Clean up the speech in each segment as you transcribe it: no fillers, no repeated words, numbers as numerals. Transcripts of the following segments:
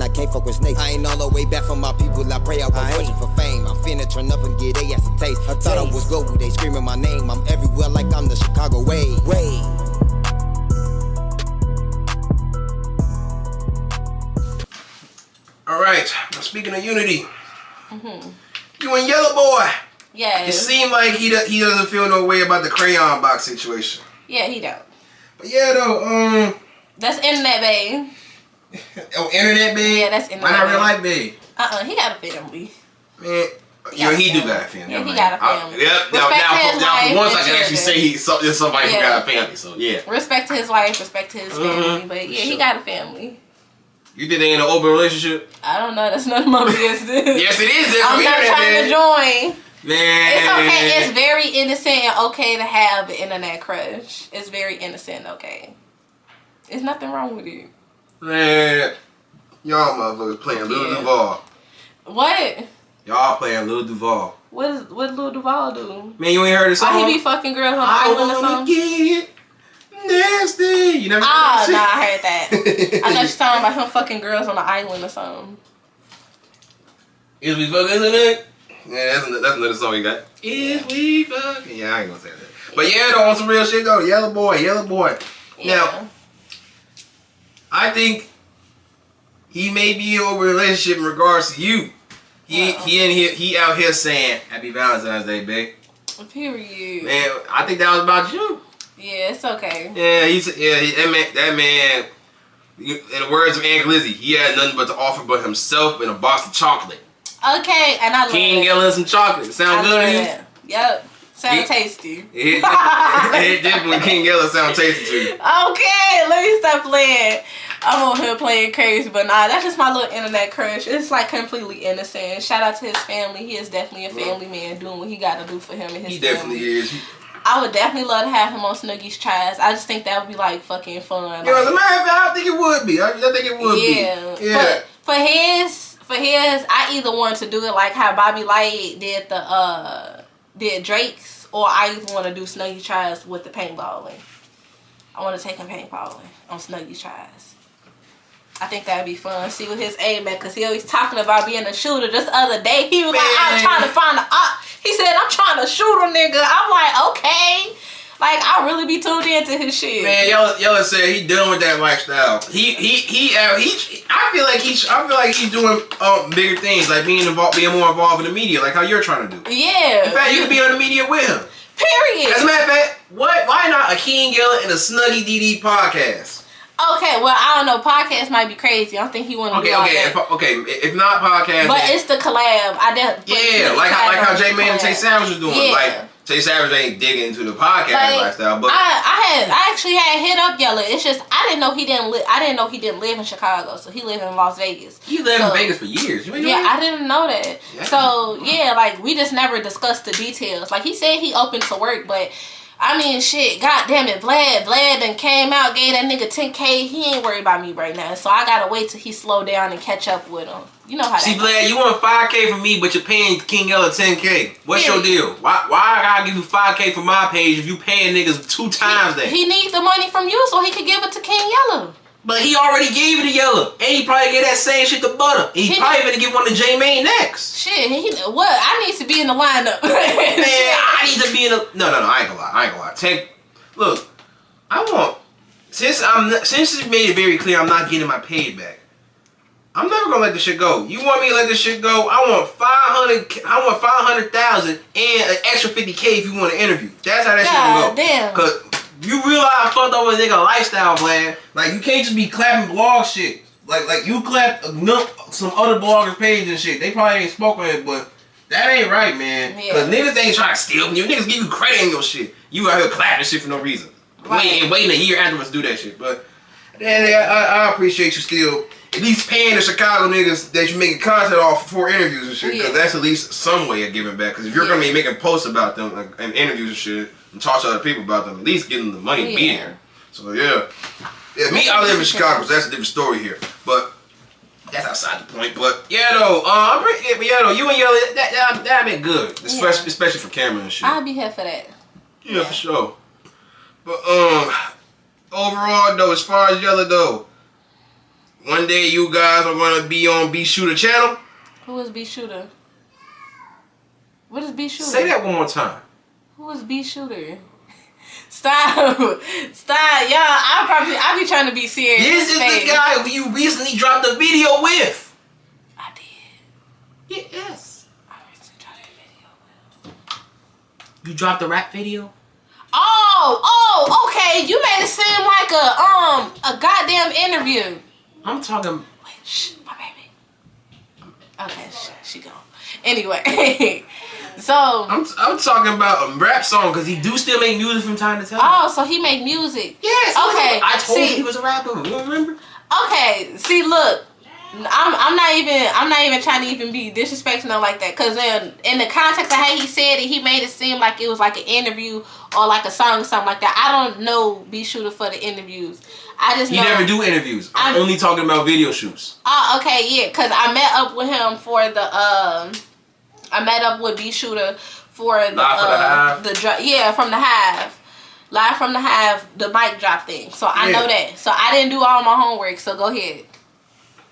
I can't fuck with snakes. I ain't all the way back from my people, I pray I won't searching for fame. I'm finna turn up and get they ass a taste. I thought I was global, they screaming my name. I'm everywhere like I'm the Chicago way. Alright, speaking of unity, you and Yella Boy. Yeah. It seemed like he doesn't feel no way about the crayon box situation. Yeah, he don't. But yeah, though, that's internet, babe. Oh, internet, babe? Yeah, that's internet. Why not real life, babe? He got a family. Man, he do got a family. Yeah, he got a family. Yep. Now for once I can actually say he's somebody who got a family, so yeah. Respect to his wife, respect to his family, but yeah, he got a family. You think they in an open relationship? I don't know, that's none of my business. Yes, it is. I'm not trying to join. Man. It's okay. It's very innocent and okay to have an internet crush. It's very innocent, okay. There's nothing wrong with it. Man, y'all motherfuckers playing Lil Duval. What? Y'all playing Lil Duval. What Lil Duval do? Man, you ain't heard the song? Why he be fucking girls on the island or something? Get nasty. You never heard that shit? Nah, I heard that. I thought you were talking about him fucking girls on the island or something. Is we fucking tonight? Yeah, that's another song you got. Is we fucking? Yeah, I ain't gonna say that. But yeah, though, on some real shit though, Yella Boy. Yeah. Now, I think he may be in a relationship in regards to you. He out here saying Happy Valentine's Day, babe. Period. Man, I think that was about you. Yeah, it's okay. Yeah, that man. In the words of Aunt Glizzy, he had nothing but to offer but himself and a box of chocolate. Okay, and I love King Yella and some chocolate. Sound good to you? Yep. Sound tasty. It did when King Yella sound tasty to you. Okay, let me stop playing. I'm on here playing crazy, but nah, that's just my little internet crush. It's like completely innocent. Shout out to his family. He is definitely a family man doing what he got to do for him and his family. He definitely is. I would definitely love to have him on Snuggie's Tries. I just think that would be like fucking fun. Like, as a matter of fact, I think it would be. I think it would be. Yeah. For his, I either want to do it like how Bobby Light did Drake's, or I either want to do Snuggie's Tries with the paintballing. I want to take him paintballing on Snuggie's Tries. I think that'd be fun. See what his aim at, cause he always talking about being a shooter. Just the other day, he was like, "I'm trying to find a." He said, "I'm trying to shoot a nigga." I'm like, okay. Like, I really be tuned into his shit. Man, Yella said he done with that lifestyle. I feel like he's doing bigger things, like being more involved in the media, like how you're trying to do. Yeah. In fact, you could be on the media with him. Period. As a matter of fact, why not a King Yella and a Snuggie DD podcast? Okay, well, I don't know. Podcast might be crazy. I don't think he want to do all that. If not podcast, but it's the collab. Like how J Man and Tay Savage was doing. Yeah. Like Tay Savage ain't digging into the podcast lifestyle, but I actually had hit up Yella. It's just I didn't know he didn't live in Chicago, so he lived in Las Vegas. He lived in Vegas for years. You ain't know that? I didn't know that. Yeah. So yeah, like we just never discussed the details. Like he said he open to work, but I mean, shit, goddamn it, Vlad done came out, gave that nigga 10K. He ain't worried about me right now, so I gotta wait till he slow down and catch up with him. You know how that See, Vlad, you want 5K from me, but you're paying King Yella 10K. What's your deal? Why I gotta give you 5K for my page if you paying niggas 2 times that? He needs the money from you so he could give it to King Yella. But he already gave it to Yella, and he probably get that same shit to Butter. And he probably gonna give one to J Main next. Shit, what? I need to be in the lineup. Man, I need to be in the. No, I ain't gonna lie. Look, I want since you made it very clear I'm not getting my paid back. I'm never gonna let this shit go. You want me to let this shit go? I want 500,000 and an extra 50K if you want to interview. That's how that shit gonna go. Damn. Cause you realize I fucked over a nigga lifestyle, man. Like you can't just be clapping blog shit. Like you clapped some other bloggers' page and shit. They probably ain't spoken it, but that ain't right, man. Yeah. Cause niggas ain't trying to steal from you. Niggas give you credit in your shit. You out here clapping shit for no reason. Right. Waiting a year afterwards to do that shit. But I appreciate you still at least paying the Chicago niggas that you making content off for interviews and shit. Cause that's at least some way of giving back. Cause if you're gonna be making posts about them and interviews and shit and talk to other people about them, at least give them the money to be there. So yeah, me, I live in Chicago, so that's a different story here. But that's outside the point. But yeah, though, you and Yella, that been good, especially for camera and shit. I'll be here for that. Yeah, for sure. But overall though, as far as Yella though, one day you guys are gonna be on B Shooter channel. Who is B Shooter? What is B Shooter? Say that one more time. Who is B Shooter? Stop. Stop. Y'all, I be trying to be serious. This is the guy who you recently dropped a video with. I did. Yes. I recently dropped a video with. You dropped a rap video? Oh, okay. You made it seem like a goddamn interview. I'm talking. Wait, shh, my baby. Okay, she gone. Anyway, so I'm talking about a rap song because he do still make music from time to time. Oh, so he make music. Yes. Okay. I told you he was a rapper. You don't remember? Okay. See, look. I'm not even trying to even be disrespectful like that, because in the context of how he said it, he made it seem like it was like an interview or like a song or something like that. I don't know B Shooter for the interviews. I just know He never do interviews. I'm only talking about video shoots. Oh, okay, yeah, because I met up with him for the I met up with B Shooter for the from the Hive. Live from the Hive, the mic drop thing. So I know that. So I didn't do all my homework, so go ahead.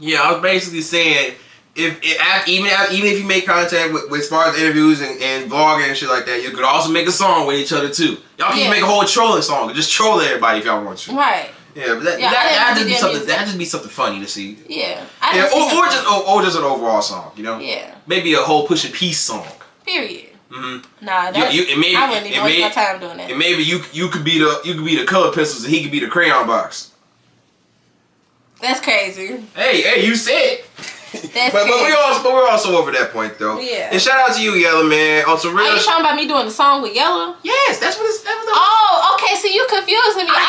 Yeah, I was basically saying, even if you make contact with as far as interviews and vlogging and shit like that, you could also make a song with each other too. Y'all can make a whole trolling song. Just troll everybody if y'all want to. Right. Yeah, but that'd just be something funny to see. Yeah. Or just an overall song, you know? Yeah. Maybe a whole Pusha Peace song. Period. Mm-hmm. Nah, I wouldn't even waste my time doing that. And maybe you could be the color pencils and he could be the crayon box. That's crazy. Hey, you said. That's but we're also over that point though. Yeah. And shout out to you, Yella, man. On some real. Are you talking about me doing the song with Yella? Yes, that's what it's. Oh, okay. See, you confusing me. I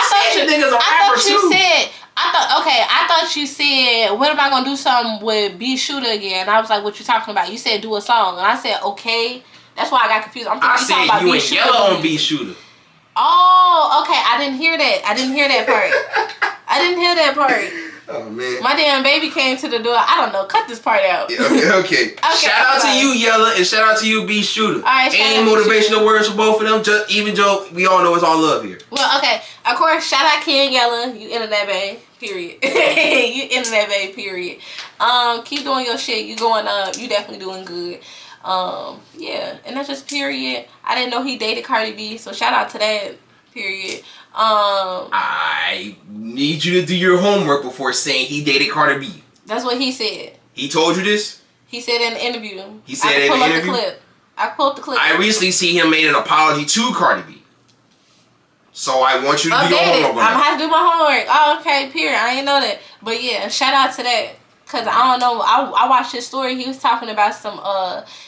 thought you said, when am I gonna do something with B Shooter again? I was like, what you talking about? You said do a song, and I said okay. That's why I got confused. I said you and Yella on B Shooter. Oh, okay. I didn't hear that. I didn't hear that part. Oh man. My damn baby came to the door. I don't know. Cut this part out. Yeah, okay. Shout out to you, Yella, and shout out to you, B Shooter. All right. Any motivational words for both of them? Even though we all know it's all love here. Well, okay. Of course, shout out King Yella. You internet babe. Period. You internet babe. Period. Keep doing your shit. You going up. You definitely doing good. Yeah, and that's just period. I didn't know he dated Cardi B, so shout out to that. Period. I need you to do your homework before saying he dated Cardi B. That's what he said. He told you this? He said in the interview. He said in the interview? I pulled the clip. I recently see him made an apology to Cardi B. So I want you to do your homework. I'm gonna have to do my homework. Oh, okay, period. I didn't know that. But yeah, shout out to that. Cause I don't know, I watched his story. He was talking about some.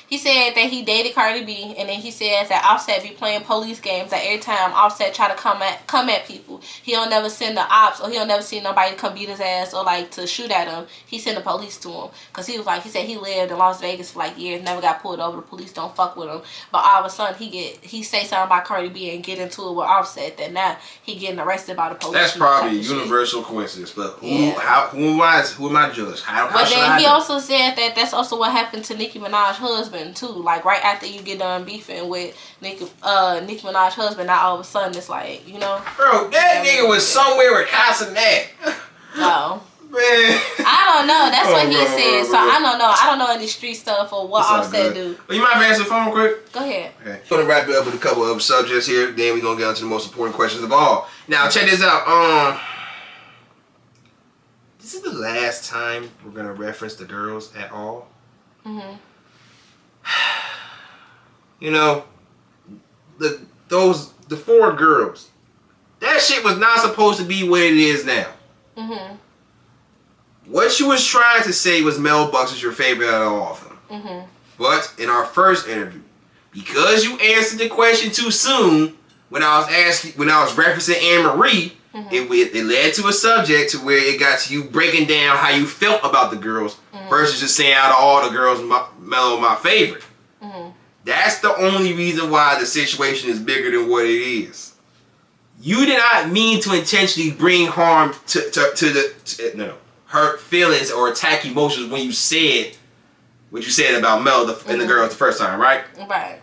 He said that he dated Cardi B, and then he said that Offset be playing police games. That every time Offset try to come at people, he don't never send the ops, or he don't never see nobody to come beat his ass or like to shoot at him. He send the police to him, cause he was like, he said he lived in Las Vegas for like years, never got pulled over. The police don't fuck with him, but all of a sudden he say something about Cardi B and get into it with Offset. That now he getting arrested by the police. That's probably a universal coincidence, but who am I to judge? But then he also said that that's also what happened to Nicki Minaj's husband too. Like right after you get done beefing with Nicki Minaj's husband, now all of a sudden it's like, you know. Bro, that nigga was somewhere with Casanat. Oh. Man. I don't know. That's what he said. So I don't know. I don't know any street stuff or what Offset do. Well, you mind answer the phone quick? Go ahead. Okay. I'm gonna wrap it up with a couple of subjects here. Then we're gonna get on to the most important questions of all. Now check this out. This is the last time we're gonna reference the girls at all. Mhm. You know, the 4 girls. That shit was not supposed to be what it is now. Mhm. What you was trying to say was Mel Bucks is your favorite out of all of them. Mhm. But in our first interview, because you answered the question too soon, when I was referencing Anne Marie. Mm-hmm. It led to a subject to where it got to you breaking down how you felt about the girls versus just saying out of all the girls, Mello my favorite. Mm-hmm. That's the only reason why the situation is bigger than what it is. You did not mean to intentionally bring harm to hurt feelings or attack emotions when you said what you said about Mel and the girls the first time, right? Right.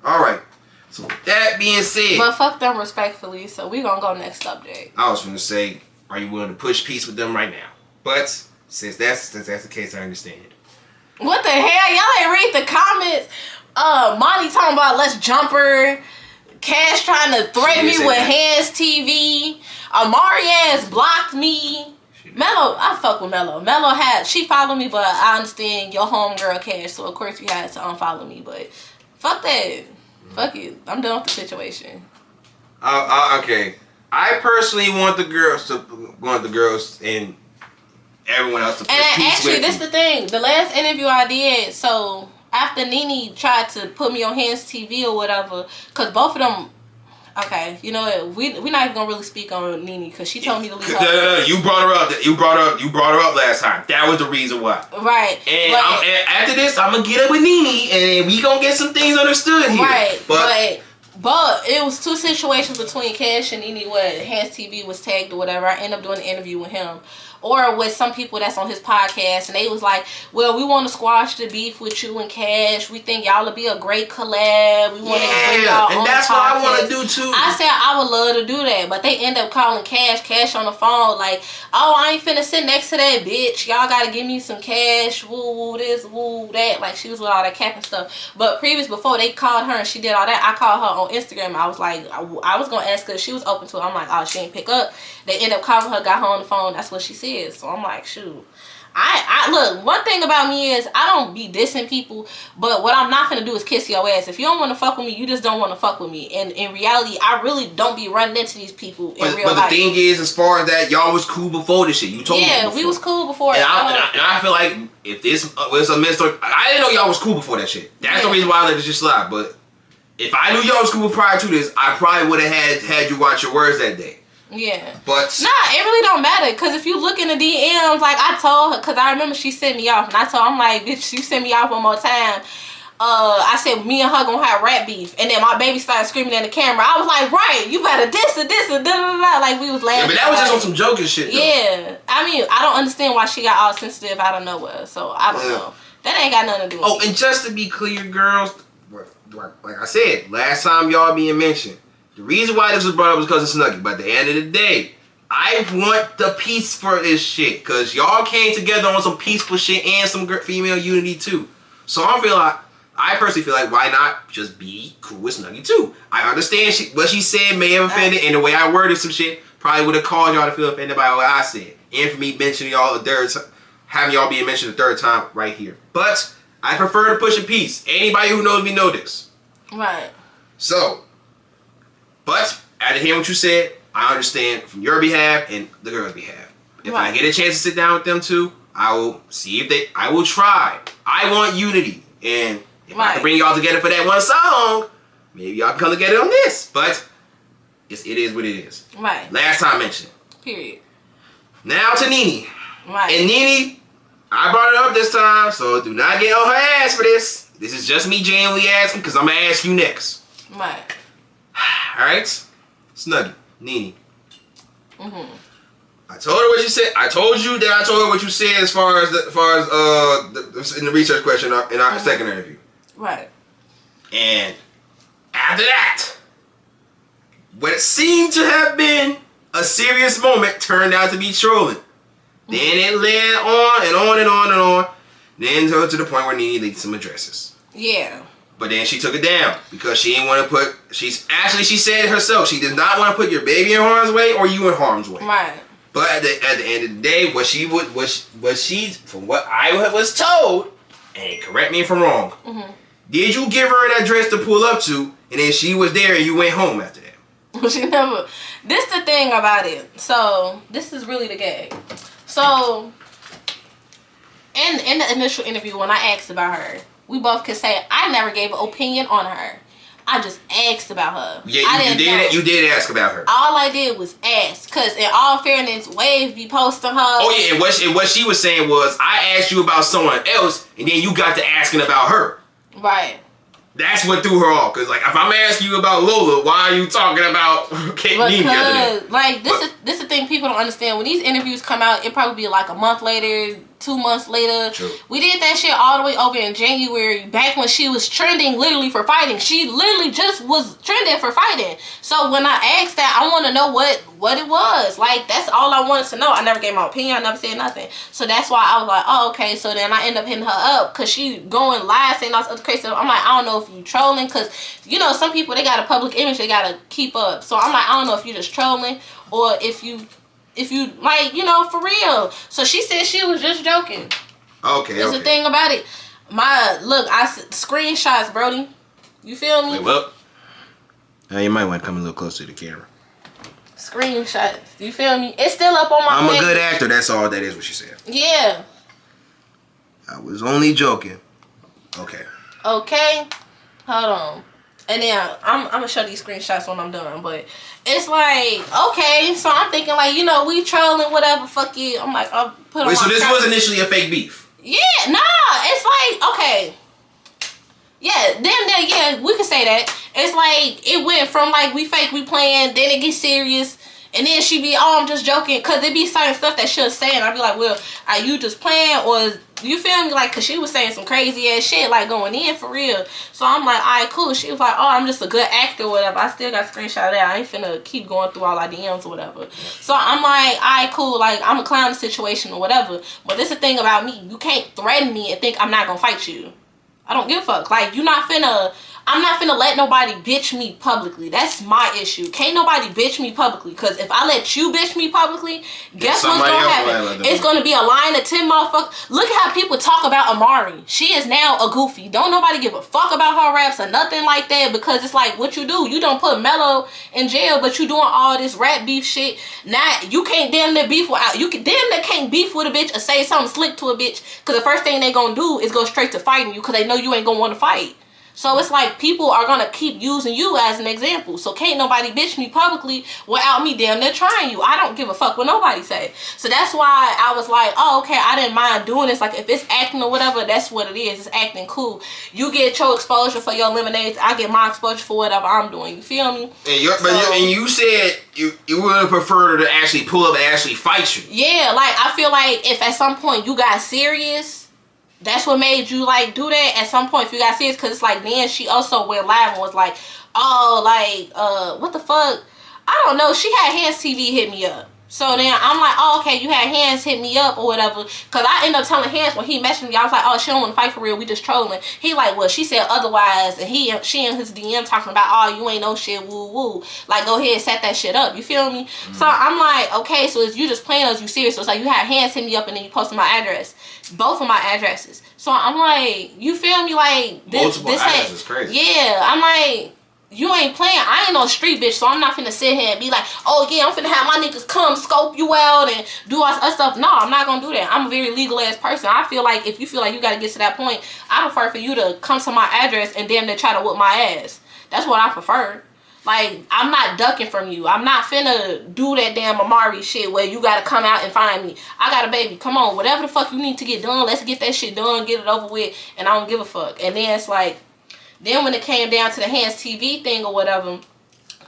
All right. So with that being said, but fuck them respectfully. So we gonna go next subject. I was gonna say, are you willing to push peace with them right now? But Since that's the case, I understand. What the hell? Y'all ain't read the comments. Monty talking about let's jump her. Kashh trying to threaten me with Hands TV. Amari ass blocked me. Mello, I fuck with Mello. She followed me, but I understand your homegirl Kashh, so of course you had to unfollow me. But fuck that. Fuck it. I'm done with the situation. Okay. I personally want the girls and everyone else to put And peace actually, with this the thing. The last interview I did, so after Nene tried to put me on Hands TV or whatever, because both of them. Okay, you know what? We're not even gonna really speak on Nene because she told me to leave her. No. You brought her up. You brought her up last time. That was the reason why. Right. And after this, I'm gonna get up with Nene, and we gonna get some things understood here. Right. But it was two situations between Kashh and Nene where Hands TV was tagged or whatever. I ended up doing an interview with him. Or with some people that's on his podcast, and they was like, well, we want to squash the beef with you and Kashh. We think y'all will be a great collab. We want to bring y'all on and that's what I want to do too. I said I would love to do that, but they end up calling Kashh on the phone like, oh, I ain't finna sit next to that bitch. Y'all gotta give me some cash. Woo, woo, this, woo, that. Like, she was with all that cap and stuff. But before they called her and she did all that, I called her on Instagram. I was like, I was gonna ask her if she was open to it. I'm like, oh, she ain't pick up. They end up calling her, got her on the phone. That's what she said. So I'm like, shoot. I look, one thing about me is I don't be dissing people, but what I'm not gonna do is kiss your ass. If you don't want to fuck with me, you just don't want to fuck with me. And in reality, I really don't be running into these people in real life. But the thing is, as far as that, y'all was cool before this shit. You told me. Yeah, we was cool before. And I feel like if this was a mystery, I didn't know y'all was cool before that shit. That's the reason why I let it just slide. But if I knew y'all was cool prior to this, I probably would have had you watch your words that day. Yeah. But nah, it really don't matter, because if you look in the DMs, like I told her, because I remember she sent me off, and I'm like, bitch, you sent me off one more time. I said me and her gonna have rap beef, and then my baby started screaming in the camera. I was like, right, you better this and da da da. Like, we was laughing. Yeah, but that was just on some joking shit though. Yeah. I mean, I don't understand why she got all sensitive out of nowhere, so I don't know. That ain't got nothing to do with and just to be clear, girls, like I said, last time y'all being mentioned, the reason why this was brought up was because of Snuggie. But at the end of the day, I want the peace for this shit. Because y'all came together on some peaceful shit and some female unity too. So I personally feel like, why not just be cool with Snuggie too? I understand what she said may have offended, and the way I worded some shit probably would have caused y'all to feel offended by what I said. And for me mentioning y'all having y'all being mentioned the third time right here. But I prefer to push a peace. Anybody who knows me know this. Right. So, but after hearing what you said, I understand from your behalf and the girl's behalf. If I get a chance to sit down with them too, I will see if I will try. I want unity. And if I can bring y'all together for that one song, maybe y'all can come together on this. But it is what it is. Right. Last time mentioned. Period. Now to Nene. Right. And Nene, I brought it up this time, so do not get on her ass for this. This is just me genuinely asking, because I'm going to ask you next. Right. Alright? Snuggie, Nene. I told her what you said. I told her what you said as far as in the research question in our second interview. Right. And after that, what seemed to have been a serious moment turned out to be trolling. Then it led on and on and on and on. Then to the point where Nene leaked some addresses. Yeah. But then she took it down because she didn't want to put. She said it herself. She did not want to put your baby in harm's way or you in harm's way. Right. But at the end of the day, from what I was told, and correct me if I'm wrong, did you give her an address to pull up to, and then she was there and you went home after that? Well, she never. This the thing about it. So this is really the gag. So in the initial interview when I asked about her, we both could say I never gave an opinion on her. I just asked about her. Yeah, you did ask about her. All I did was ask, cause in all fairness, Wave be posting her. Oh yeah, and what she was saying was, I asked you about someone else, and then you got to asking about her. Right. That's what threw her off. Cause like, if I'm asking you about Lola, why are you talking about KB Nene the other day? Like this is the thing people don't understand. When these interviews come out, it probably be like a month later, 2 months later. True. We did that shit all the way over in January, back when she was trending literally for fighting. She literally just was trending for fighting. So when I asked that, I want to know what it was. Like, that's all I wanted to know. I never gave my opinion. I never said nothing. So that's why I was like, oh, okay. So then I end up hitting her up because she going live saying all this other crazy stuff. I'm like, I don't know if you trolling, because, you know, some people, they got a public image they got to keep up. So I'm like, I don't know if you just trolling or if you like, you know, for real. So she said she was just joking. Okay. There's a thing about it. Screenshots, Brody. You feel me? Wait, well, you might want to come a little closer to the camera. Screenshots. You feel me? It's still up on my I'm page. a good actor. That's all that is what she said. Yeah. I was only joking. Okay. Okay. Hold on. And then I'm gonna show these screenshots when I'm done. But it's like, okay, so I'm thinking like, you know, we trolling, whatever, fuck you. I'm like, I'll put on. Wait, so my this couch. was initially a fake beef? Yeah, nah. It's like, okay. Yeah, then yeah, we could say that. It's like it went from like we fake, we playing, then it gets serious. And then she be, oh, I'm just joking. Because it be certain stuff that she'll say. And I be like, well, are you just playing? Or, you feel me? Like, because she was saying some crazy ass shit, like, going in for real. So I'm like, all right, cool. She was like, oh, I'm just a good actor or whatever. I still got screenshot of that. I ain't finna keep going through all our DMs or whatever. So I'm like, all right, cool. Like, I'm a clown the situation or whatever. But this is the thing about me. You can't threaten me and think I'm not going to fight you. I don't give a fuck. Like, I'm not finna let nobody bitch me publicly. That's my issue. Can't nobody bitch me publicly. Because if I let you bitch me publicly, guess what's gonna happen? It's gonna be a line of 10 motherfuckers. Look at how people talk about Amari. She is now a goofy. Don't nobody give a fuck about her raps or nothing like that. Because it's like, what you do? You don't put Mello in jail, but you doing all this rap beef shit. Now, you can't damn near beef with, you can damn near can't beef with a bitch or say something slick to a bitch. Because the first thing they gonna do is go straight to fighting you. Because they know you ain't gonna want to fight. So it's like people are going to keep using you as an example. So can't nobody bitch me publicly without me damn near trying you. I don't give a fuck what nobody say. So that's why I was like, oh, okay, I didn't mind doing this. Like, if it's acting or whatever, that's what it is. It's acting cool. You get your exposure for your lemonades. I get my exposure for whatever I'm doing. You feel me? And you said you would have preferred her to actually pull up and actually fight you. Yeah, like, I feel like if at some point you got serious, that's what made you like do that at some point if you got serious. Because it's like then she also went live and was like, oh, like what the fuck, I don't know, she had Hands TV hit me up. So then I'm like, oh, okay, you had Hands hit me up or whatever. Because I ended up telling Hands when he messaged me, I was like, oh, she don't want to fight for real, we just trolling. He like, well, she said otherwise. And she in his DM talking about, oh, you ain't no shit, woo woo. Like, go ahead, set that shit up. You feel me? So I'm like, okay, so is you just playing or is you serious? So it's like you had Hands hit me up and then you posted my address. Both of my addresses. So I'm like, you feel me? Like, this addresses, crazy. Yeah, I'm like, you ain't playing. I ain't no street bitch, so I'm not finna sit here and be like, oh yeah, I'm finna have my niggas come scope you out and do all that stuff. No, I'm not gonna do that. I'm a very legal ass person. I feel like if you feel like you gotta get to that point, I prefer for you to come to my address and then to try to whoop my ass. That's what I prefer. Like, I'm not ducking from you. I'm not finna do that damn Amari shit where you gotta come out and find me. I got a baby. Come on, whatever the fuck you need to get done, let's get that shit done, get it over with, and I don't give a fuck. And then it's like, then when it came down to the Hands TV thing or whatever,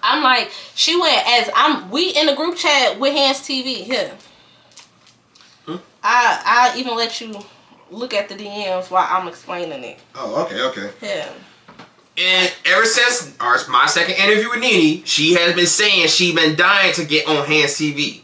I'm like, she went we in the group chat with Hands TV here. I even let you look at the DMs while I'm explaining it. Oh, okay. Yeah. And ever since my second interview with Nene, she has been saying she been dying to get on Hands TV.